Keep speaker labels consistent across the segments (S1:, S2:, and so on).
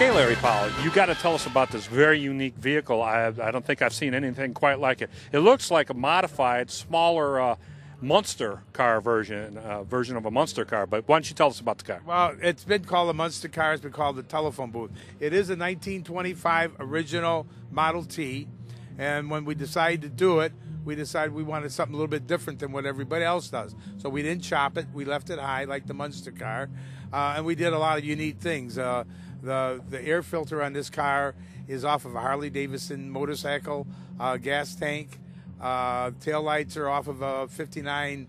S1: Okay, Larry Powell, you got to tell us about this very unique vehicle. I don't think I've seen anything quite like it. It looks like a modified, smaller Munster Car version of a Munster Car. But why don't you tell us about the car?
S2: Well, it's been called a Munster Car. It's been called the telephone booth. It is a 1925 original Model T, and when we decided to do it, we decided we wanted something a little bit different than what everybody else does. So we didn't chop it. We left it high like the Munster Car, and we did a lot of unique things. The air filter on this car is off of a Harley-Davidson motorcycle gas tank. Tail lights are off of a 59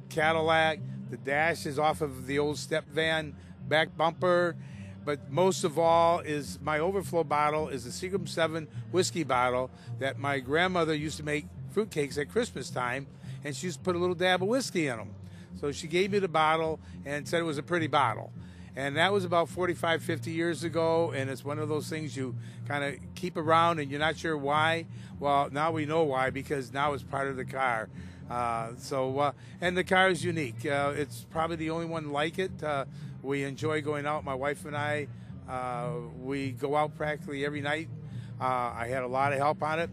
S2: Cadillac. The dash is off of the old step van back bumper. But most of all is my overflow bottle is a Seagram 7 whiskey bottle that my grandmother used to make fruitcakes at Christmas time, and she used to put a little dab of whiskey in them. So she gave me the bottle and said it was a pretty bottle. And that was about 45, 50 years ago, and it's one of those things you kind of keep around and you're not sure why. Well, now we know why, because now it's part of the car. And the car is unique. It's probably the only one like it. We enjoy going out, my wife and I. We go out practically every night. I had a lot of help on it.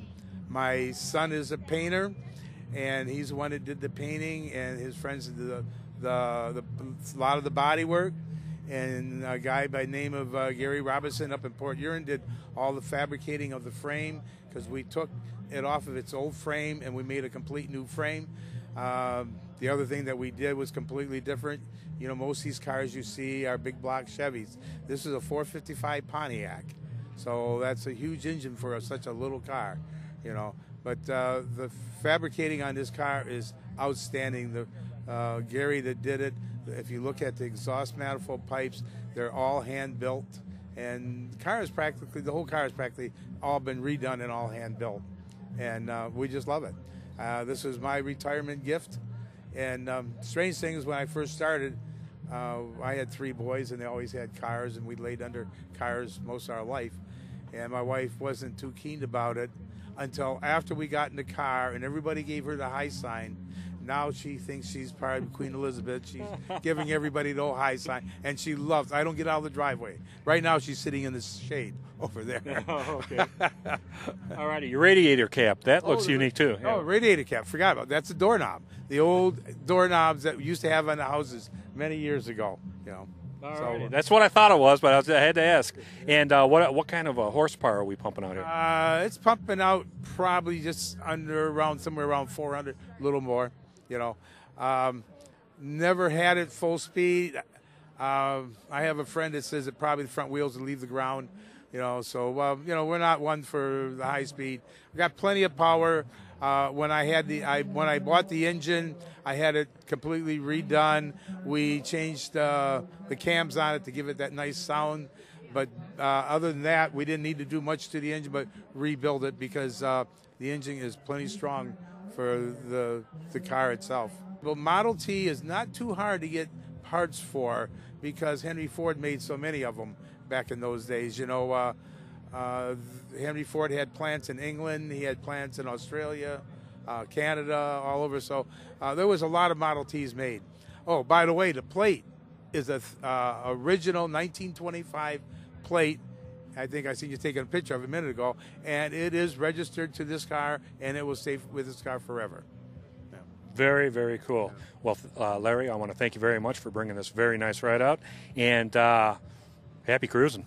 S2: My son is a painter, and he's the one that did the painting, and his friends did a lot of the body work. And a guy by the name of Gary Robinson up in Port Huron did all the fabricating of the frame, because we took it off of its old frame and we made a complete new frame. The other thing that we did was completely different. You know, most of these cars you see are big block Chevys. This is a 455 Pontiac. So that's a huge engine for such a little car, you know. But the fabricating on this car is outstanding. Gary that did it, if you look at the exhaust manifold pipes, they're all hand built, and the whole car is practically all been redone and all hand built, and we just love it. This was my retirement gift, and strange thing is when I first started, I had 3 boys and they always had cars, and we laid under cars most of our life, and my wife wasn't too keen about it until after we got in the car and everybody gave her the high sign. Now she thinks she's part of Queen Elizabeth. She's giving everybody the old high sign, and she loves. I don't get out of the driveway. Right now she's sitting in the shade over there.
S1: Oh, okay. All righty, your radiator cap. That looks unique too.
S2: Yeah. Oh, radiator cap. Forgot about that. That's a doorknob. The old doorknobs that we used to have on the houses many years ago. You know.
S1: So, that's what I thought it was, but I had to ask. And what kind of horsepower are we pumping out here?
S2: It's pumping out probably just somewhere around 400, a little more. You know, never had it full speed. I have a friend that says that probably the front wheels will leave the ground. You know, so you know, we're not one for the high speed. We got plenty of power. When I bought the engine, I had it completely redone. We changed the cams on it to give it that nice sound. But other than that, we didn't need to do much to the engine, but rebuild it, because the engine is plenty strong for the car itself. Well, Model T is not too hard to get parts for, because Henry Ford made so many of them back in those days. You know, Henry Ford had plants in England, he had plants in Australia, Canada, all over. So there was a lot of Model Ts made. Oh, by the way, the plate is a original 1925 plate. I think I seen you taking a picture of it a minute ago, and it is registered to this car, and it will stay with this car forever. Yeah.
S1: Very, very cool. Well, Larry, I want to thank you very much for bringing this very nice ride out, and happy cruising.